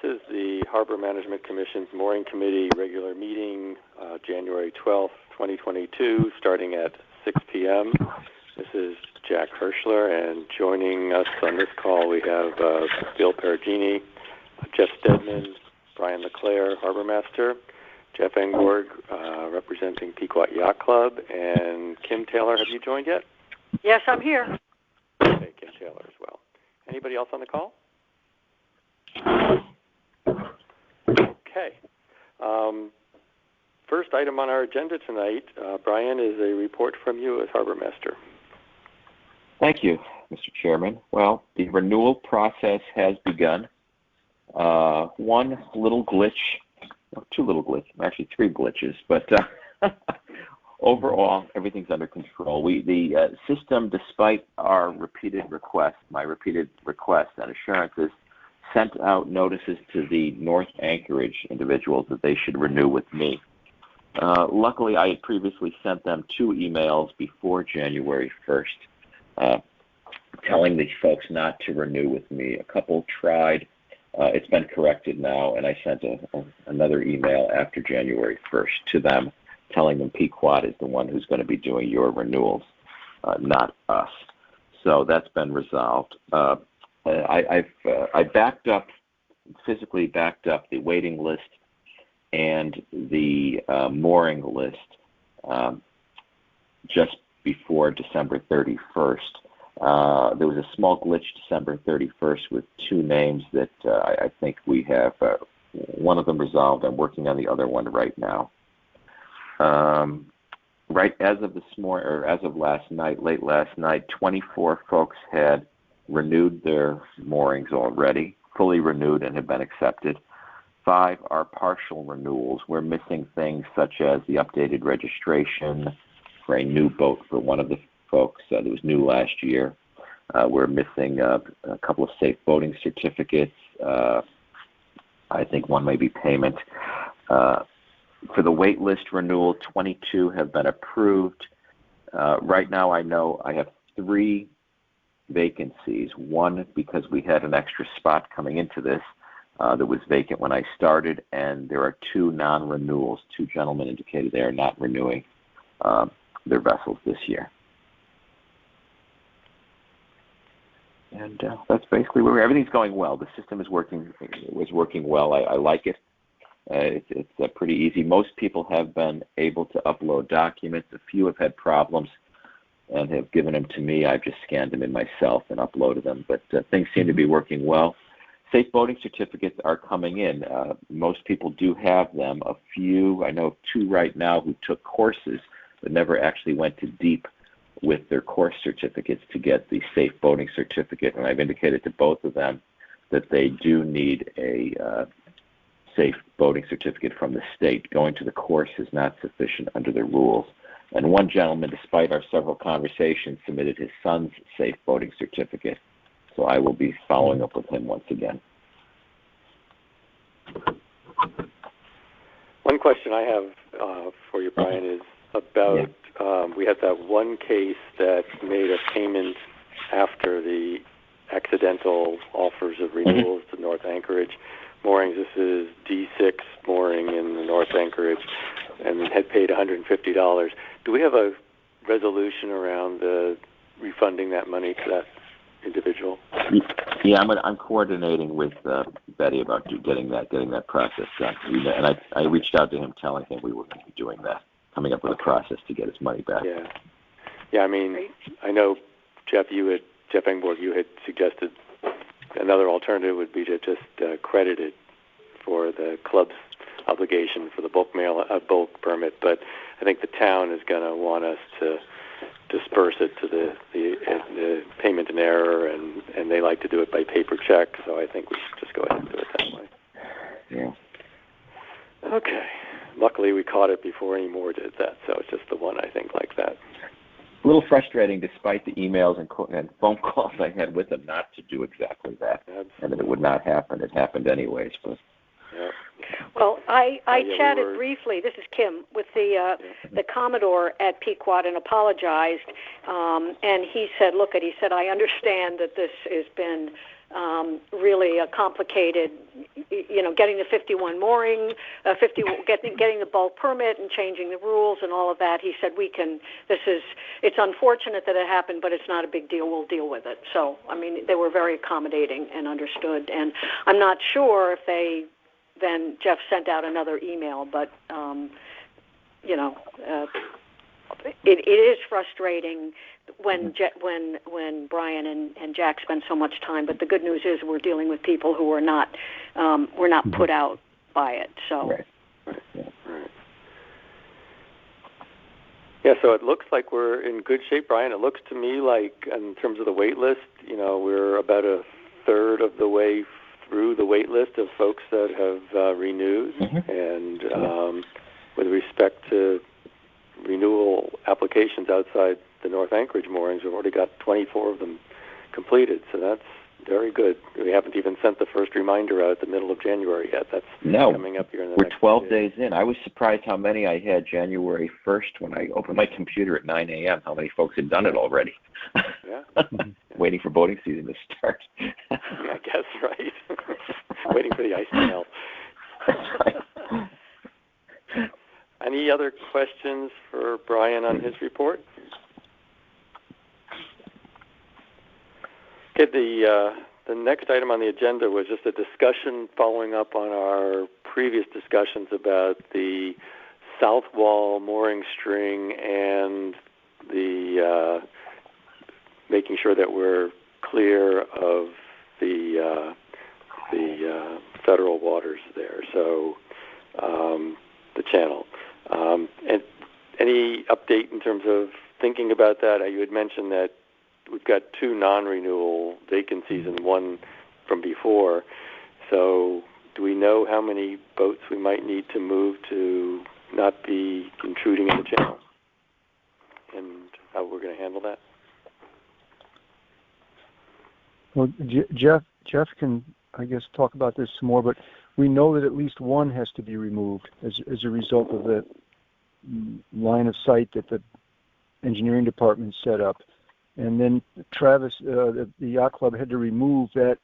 is the Harbor Management Commission's Mooring Committee regular meeting, January 12th, 2022, starting at 6 p.m. This is Jack Hirschler, and joining us on this call we have Bill Perugini, Jeff Stedman, Brian LeClaire, Harbor Master, Jeff Engborg, representing Pequot Yacht Club, and Kim Taylor. Have you joined yet? Yes, I'm here. Okay, Kim Taylor as well. Anybody else on the call? Okay. First item on our agenda tonight, Brian, is a report from you as Harbor Master. Thank you, Mr. Chairman. Well, the renewal process has begun. One little glitch, two little glitches, actually three glitches, but overall, everything's under control. The system, despite our repeated requests, my repeated requests and assurances, sent out notices to the North Anchorage individuals that they should renew with me. Luckily, I had previously sent them 2 emails before January 1st telling these folks not to renew with me. A couple tried. It's been corrected now, and I sent another email after January 1st to them telling them Pequot is the one who's going to be doing your renewals, not us. So that's been resolved. I backed up, physically backed up the waiting list and the mooring list just before December 31st. There was a small glitch December 31st with 2 names that I think we have one of them resolved. I'm working on the other one right now. Right as of this morning, or as of last night, late last night, 24 folks had renewed their moorings already, fully renewed and have been accepted. 5 are partial renewals. We're missing things such as the updated registration for a new boat for one of the folks that was new last year. We're missing a couple of safe boating certificates. I think one may be payment. For the wait list renewal, 22 have been approved. Right now I know I have 3 vacancies. One because we had an extra spot coming into this that was vacant when I started, and there are 2 non-renewals. 2 gentlemen indicated they are not renewing their vessels this year. And that's basically where everything's going well. The system is working well. I like it. It's pretty easy. Most people have been able to upload documents. A few have had problems and have given them to me. I've just scanned them in myself and uploaded them. But things seem to be working well. Safe boating certificates are coming in. Most people do have them. A few, I know of 2 right now who took courses but never actually went too deep with their course certificates to get the safe boating certificate. And I've indicated to both of them that they do need a safe boating certificate from the state. Going to the course is not sufficient under the rules. And one gentleman, despite our several conversations, submitted his son's safe boating certificate. So I will be following up with him once again. One question I have for you, Brian, is about we had that one case that made a payment after the accidental offers of renewals to North Anchorage moorings. This is D6 mooring in the North Anchorage, and had paid $150. Do we have a resolution around refunding that money to that individual? Yeah, I'm coordinating with Betty about getting that process done. And I reached out to him telling him we were going to be doing that, coming up with a process to get his money back. Yeah. I mean, I know Jeff Engborg, you had suggested another alternative would be to just credit it for the club's obligation for the bulk permit, but I think the town is going to want us to disperse it to the payment in error, and they like to do it by paper check, so I think we should just go ahead and do it that way. Yeah. Okay. Luckily, we caught it before any more did that, so it's just the one, I think, like that. A little frustrating, despite the emails and phone calls I had with them, not to do exactly that. Absolutely. And that it would not happen. It happened anyways. But yeah. Well, I chatted briefly, this is Kim, with the Commodore at Pequot and apologized. And he said, I understand that this has been really a complicated, getting the 51 mooring, getting the bulk permit and changing the rules and all of that. He said it's unfortunate that it happened, but it's not a big deal. We'll deal with it. So, I mean, they were very accommodating and understood. And I'm not sure if then Jeff sent out another email, but, it is frustrating when Brian and Jack spend so much time. But the good news is we're dealing with people who are not put out by it. So. Right. Yeah, so it looks like we're in good shape, Brian. It looks to me like, in terms of the wait list, we're about a third of the way through the wait list of folks that have renewed. And with respect to renewal applications outside the North Anchorage moorings, we've already got 24 of them completed, so that's very good. We haven't even sent the first reminder out at the middle of January yet. That's coming up here in the next 12 days in. I was surprised how many I had January 1st when I opened my computer at 9 a.m., how many folks had done it already. Yeah. Waiting for boating season to start. I guess, right. Waiting for the ice to melt. That's right. Any other questions for Brian on his report? Okay, the next item on the agenda was just a discussion following up on our previous discussions about the south wall mooring string and the making sure that we're clear of the federal waters there. So the channel. And any update in terms of thinking about that? You had mentioned that we've got 2 non-renewal vacancies and 1 from before. So do we know how many boats we might need to move to not be intruding in the channel? And how we're going to handle that? Well, Jeff can, I guess, talk about this some more, but we know that at least 1 has to be removed as a result of the line of sight that the engineering department set up. And then Travis, the yacht club, had to remove that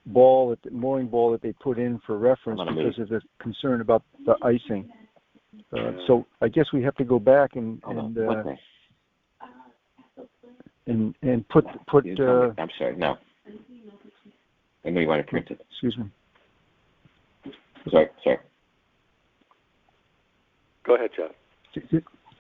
mooring ball that they put in for reference because of the concern about the icing. So I guess we have to go back and put. I'm sorry. No. I know you want to print it. Excuse me. Sorry. Go ahead, Jeff.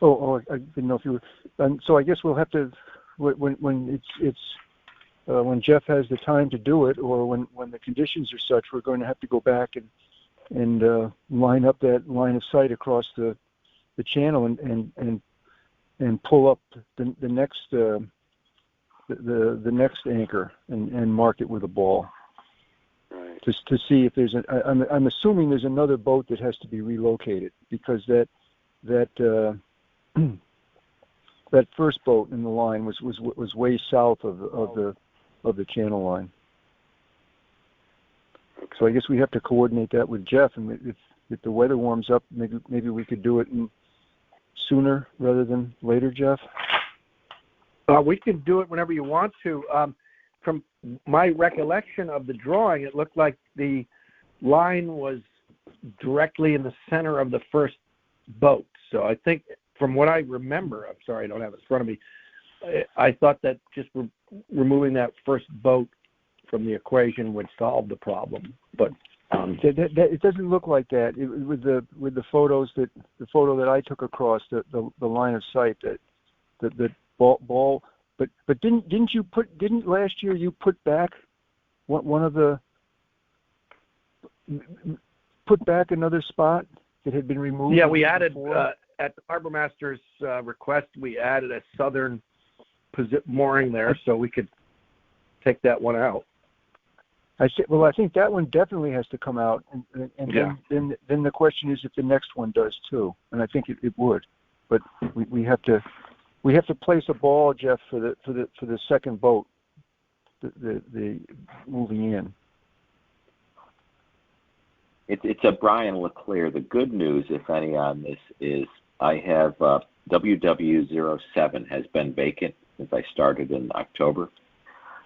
I didn't know if you were. So I guess we'll have to, when Jeff has the time to do it, or when the conditions are such, we're going to have to go back and line up that line of sight across the channel and pull up the next the next anchor and mark it with a ball. Right. To see if there's I'm assuming there's another boat that has to be relocated because that first boat in the line was way south of the channel line. Okay. So I guess we have to coordinate that with Jeff, and if the weather warms up, maybe we could do it sooner rather than later, Jeff. We can do it whenever you want to. From my recollection of the drawing, it looked like the line was directly in the center of the first boat. So I think, from what I remember, I'm sorry I don't have it in front of me, I thought that just removing that first boat from the equation would solve the problem. But it doesn't look like that. With the photos the photo that I took across the line of sight, that the ball. But didn't last year you put back another spot that had been removed? Yeah, we added at the Harbor Master's request, we added a southern mooring there, so we could take that one out. I think that one definitely has to come out, and yeah. Then the question is if the next one does too, and I think it would, but we have to place a ball, Jeff, for the second boat, the moving in. It's a Brian LeClaire. The good news, if any, on this is I have WW07 has been vacant since I started in October.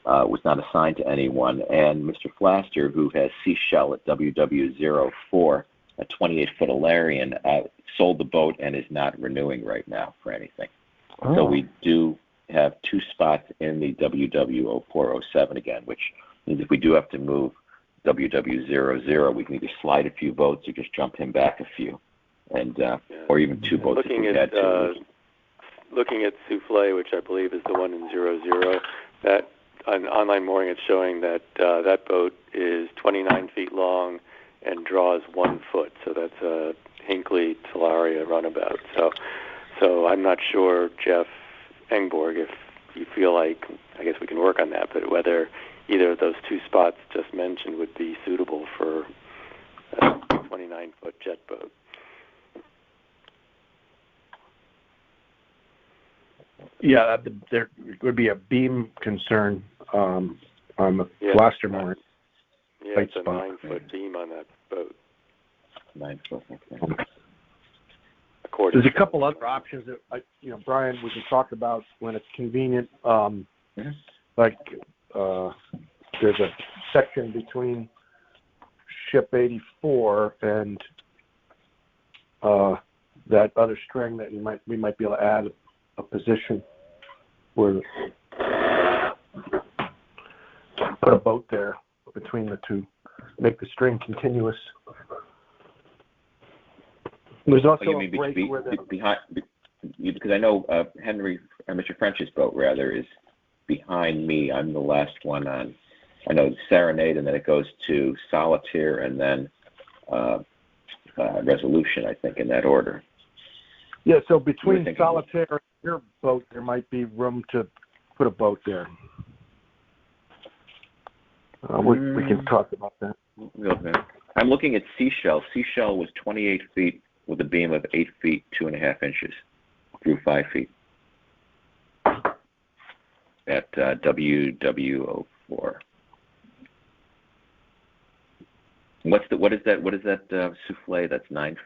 was not assigned to anyone. And Mr. Flaster, who has Seashell at WW04, a 28-foot Alarian, sold the boat and is not renewing right now for anything. Oh. So we do have 2 spots in the WW0407 again, which means if we do have to move WW00, we can either slide a few boats or just jump him back a few, and or even 2 boats if we had to. Looking at Souffle, which I believe is the one in 00, that on online mooring it's showing that that boat is 29 feet long and draws 1 foot. So that's a Hinckley Talaria runabout. So I'm not sure, Jeff Engborg, if you feel like, I guess we can work on that, but whether either of those 2 spots just mentioned would be suitable for a 29-foot jet boat. Yeah, there would be a beam concern on the blaster mooring. Yeah, it's a 9-foot beam on that boat. 9 foot. Okay. There's a couple other options that, Brian, we can talk about when it's convenient. Like there's a section between ship 84 and that other string that we might be able to add a position where put a boat there between the two, make the string continuous. There's also you mean a break where behind, because I know Henry, or Mr. French's boat rather, is behind me. I'm the last one on. I know Serenade, and then it goes to Solitaire, and then Resolution, I think, in that order. Yeah, so between Solitaire and your boat, there might be room to put a boat there. We can talk about that. I'm looking at Seashell. Seashell was 28 feet with a beam of 8 feet, 2.5 inches through 5 feet at WW04. What is that souffle? That's 9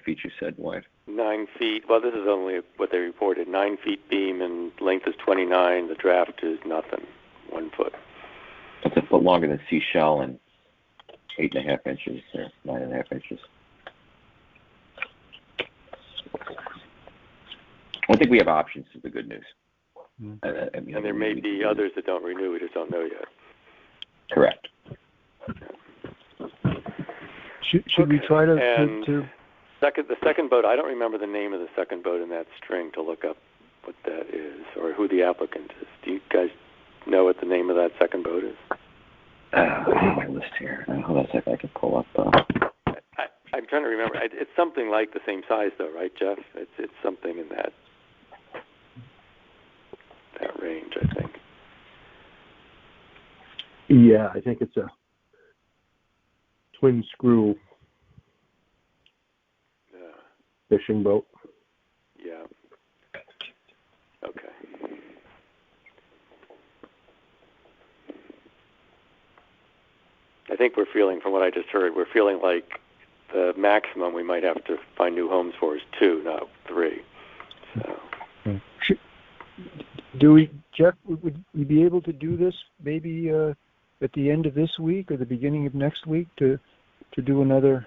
feet. You said wide. 9 feet. Well, this is only what they reported. 9 feet beam and length is 29. The draft is nothing. 1 foot. It's a foot longer than Seashell and 8.5 inches or 9.5 inches. I think we have options is the good news. And there may be others that don't renew. We just don't know yet. Correct. Should we try to the second boat? I don't remember the name of the second boat in that string to look up what that is or who the applicant is. Do you guys know what the name of that second boat is? I have my list here. Hold on a second. I can pull up. I'm trying to remember. It's something like the same size, though, right, Jeff? It's something in that range, I think. Yeah, I think it's a twin screw fishing boat. Yeah. Okay. I think we're feeling, from what I just heard, we're feeling like the maximum we might have to find new homes for is 2, not 3. So. Jeff, would we be able to do this maybe at the end of this week or the beginning of next week to do another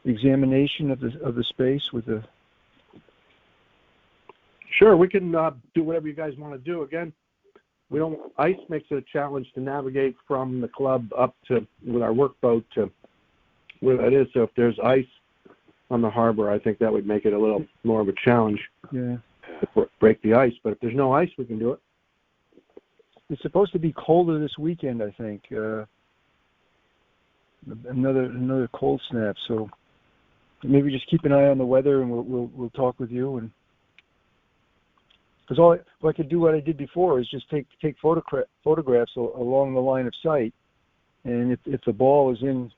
examination of the space with the? Sure, we can do whatever you guys want to do. Again, ice makes it a challenge to navigate from the club up to with our workboat to where that is. So if there's ice on the harbor, I think that would make it a little more of a challenge. Yeah. To break the ice, but if there's no ice, we can do it. It's supposed to be colder this weekend, I think. Another cold snap. So maybe just keep an eye on the weather, and we'll talk with you. And because all I could do what I did before is just take photographs along the line of sight, and if the ball is in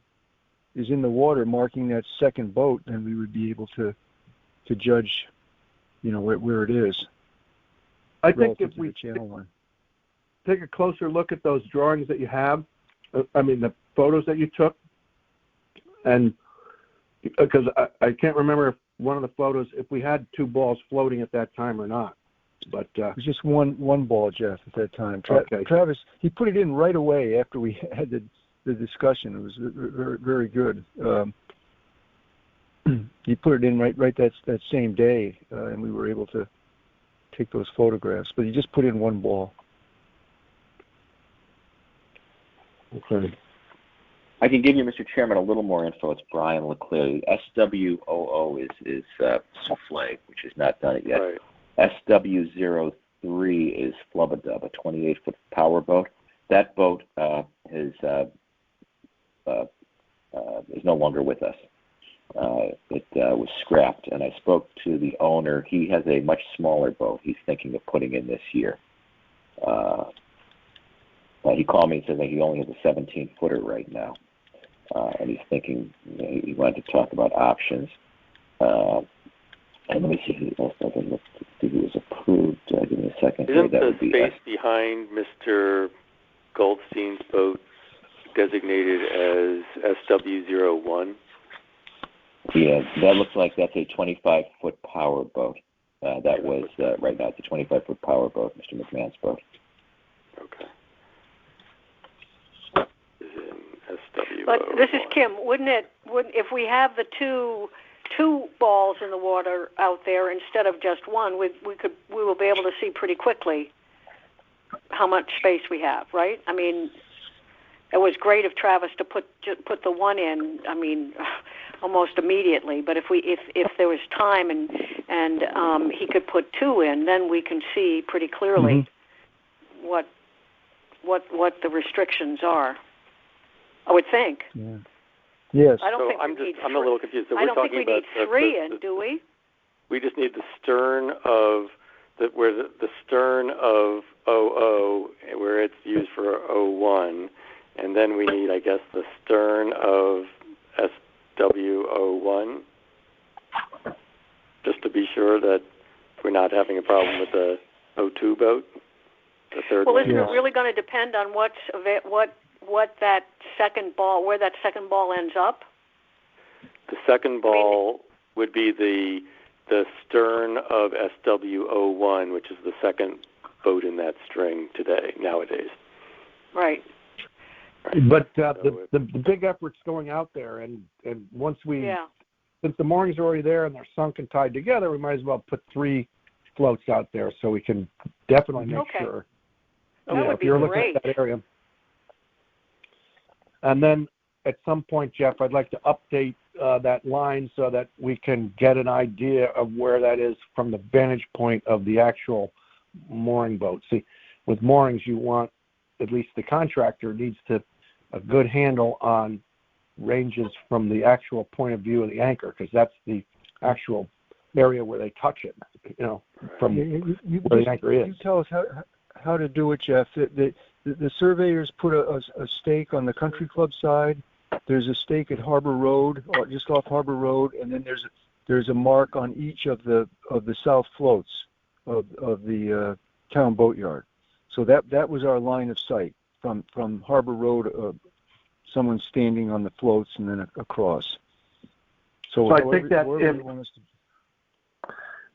the water, marking that second boat, then we would be able to judge, where it is. I think if we channel line. Take a closer look at those drawings that you have, the photos that you took, and because I can't remember if one of the photos, if we had 2 balls floating at that time or not. But It was just one ball, Jeff, at that time. Okay. Travis, he put it in right away after we had the discussion. It was very, very good. He put it in right that same day, and we were able to take those photographs. But he just put in one ball. okay. I can give you, Mr. Chairman, a little more info. It's Brian Leclerc. SWOO is souffle, which is not done it yet. Right. SW03 is Flubadub, a 28-foot power boat. That boat is no longer with us. It was scrapped, and I spoke to the owner. He has a much smaller boat he's thinking of putting in this year. He called me and said that he only has a 17-footer right now, and he's thinking he wanted to talk about options. And let me see who else I can look to see who was approved. Give me a second. Isn't that the would be space behind Mr. Goldstein's boat designated as SW01? Yeah, that looks like that's a 25-foot power boat. That was right now. It's a 25-foot power boat, Mr. McMahon's boat. Okay. Is in SW01. But this is Kim. Wouldn't if we have the two balls in the water out there instead of just one, we will be able to see pretty quickly how much space we have, right? I mean, it was great of Travis to put the one in. I mean, almost immediately. But if there was time and he could put two in, then we can see pretty clearly what the restrictions are. I would think. Yeah. Yes. I don't think I'm a little confused. So I don't think we need three in, do we? We just need the stern of the stern of 00, where it's used for 01, and then we need, I guess, the stern of SW01, just to be sure that we're not having a problem with the 02 boat, the third one. Well, isn't it really going to depend on what that second ball, where that second ball ends up? The second ball would be the stern of SW01, which is the second boat in that string nowadays. Right. But the big effort's going out there, and once since the moorings are already there and they're sunk and tied together, we might as well put 3 floats out there so we can definitely make sure. That would if be you're great. looking at that area. And then at some point, Jeff, I'd like to update that line so that we can get an idea of where that is from the vantage point of the actual mooring boat. See, with moorings, you want, at least the contractor needs a good handle on ranges from the actual point of view of the anchor, because that's the actual area where they touch it, from where the anchor is. You tell us how to do it, Jeff. The surveyors put a stake on the country club side. There's a stake at Harbor Road, or just off Harbor Road, and then there's a mark on each of the south floats of the town boatyard. So that was our line of sight from Harbor Road. Someone standing on the floats and then across. So I think that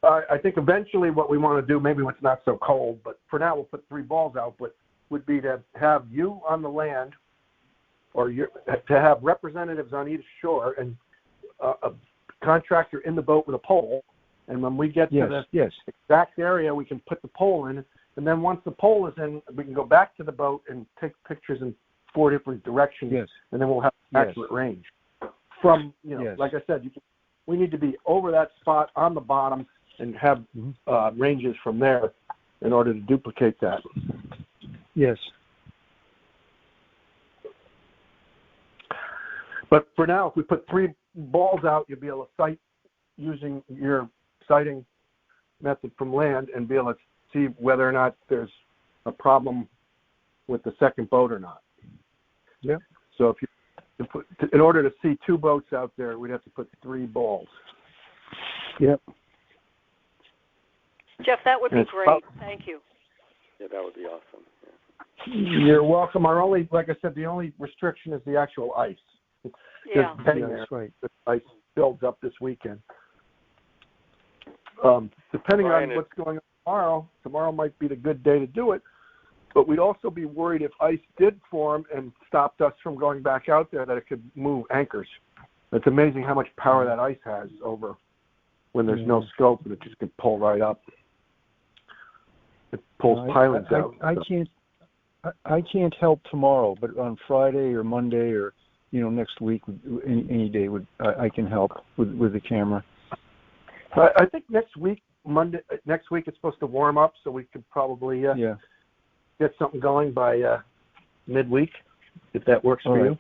I think eventually what we want to do, maybe when it's not so cold, but for now we'll put 3 balls out, but would be to have you on the land, or to have representatives on each shore, and a contractor in the boat with a pole. And when we get to the exact area, we can put the pole in. And then once the pole is in, we can go back to the boat and take pictures in 4 different directions. Yes. And then we'll have accurate range. From, like I said, we need to be over that spot on the bottom and have ranges from there in order to duplicate that. Yes. But for now, if we put 3 balls out, you'll be able to sight using your sighting method from land and be able to see whether or not there's a problem with the second boat or not. Yeah. So in order to see 2 boats out there, we'd have to put 3 balls. Yep. Jeff, that would be great. Thank you. Yeah, that would be awesome. Yeah. You're welcome. Like I said, the only restriction is the actual ice. It's just there. That's right. The ice builds up this weekend. Depending on what's going tomorrow. Tomorrow might be the good day to do it, but we'd also be worried if ice did form and stopped us from going back out there that it could move anchors. It's amazing how much power that ice has over when there's no scope, and it just can pull right up. It pulls pilings out. I can't help tomorrow, but on Friday or Monday or next week, any day I can help with the camera. I think next week it's supposed to warm up, so we could probably get something going by midweek, if that works for you.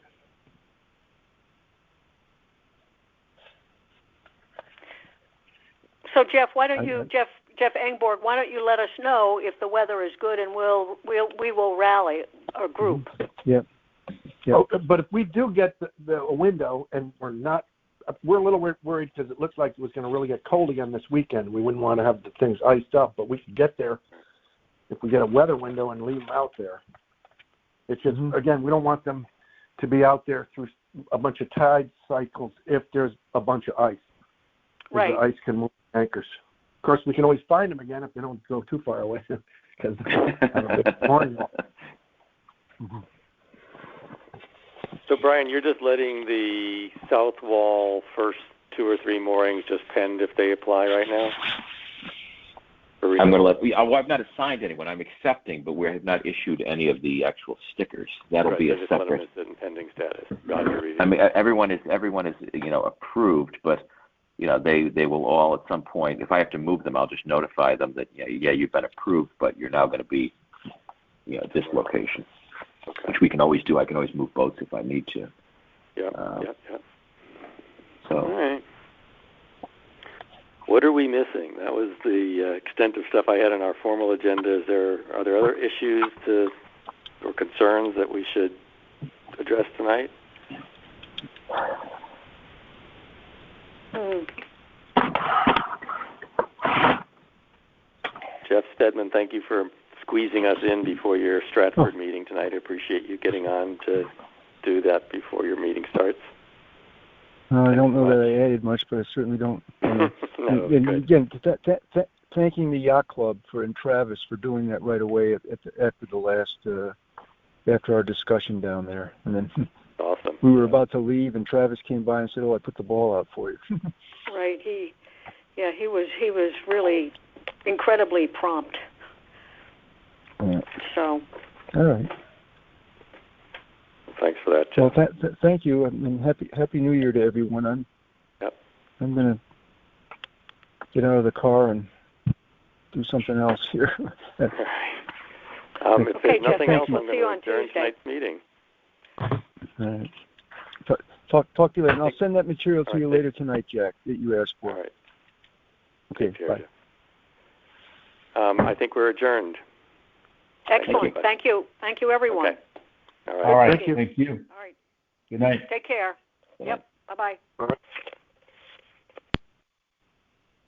So Jeff, why don't you, Jeff Engborg, why don't you let us know if the weather is good, and we will rally a group. Yep. Oh, but if we do get a window, and we're a little worried because it looks like it was going to really get cold again this weekend. We wouldn't want to have the things iced up, but we could get there if we get a weather window and leave them out there. It's just, again, we don't want them to be out there through a bunch of tide cycles if there's a bunch of ice. Right. The ice can move anchors. Of course, we can always find them again if they don't go too far away because they have a big mooring wall. So, Brian, you're just letting the south wall first 2 or 3 moorings just pend if they apply right now? I'm going to let. I've not assigned anyone. I'm accepting, but we have not issued any of the actual stickers. That'll be a separate. In pending status. I mean, everyone is approved, but they will all at some point. If I have to move them, I'll just notify them that you've been approved, but you're now going to be at this location, which we can always do. I can always move boats if I need to. Yeah. So. All right. What are we missing? That was the extent of stuff I had on our formal agenda. Are there other issues or concerns that we should address tonight? Jeff Stedman, thank you for squeezing us in before your Stratford meeting tonight. I appreciate you getting on to do that before your meeting starts. I don't know that I added much, but I certainly don't. And again, thanking the yacht club and Travis for doing that right away after our discussion down there. And then awesome. We were about to leave, and Travis came by and said, "Oh, I put the ball out for you." Right. He was really incredibly prompt. Yeah. So. All right. Thanks for that, Jeff. Well, thank you, and happy New Year to everyone. I'm going to get out of the car and do something else here. If there's nothing else, I'm going to adjourn tonight's meeting. All right. Talk to you later, and I'll send that material to you later tonight, Jack, that you asked for. All right. Okay, bye. I think we're adjourned. Excellent. Thank you. Thank you, everyone. Okay. All right. Thank you. All right. Good night. Take care. Yep. Bye-bye. All right.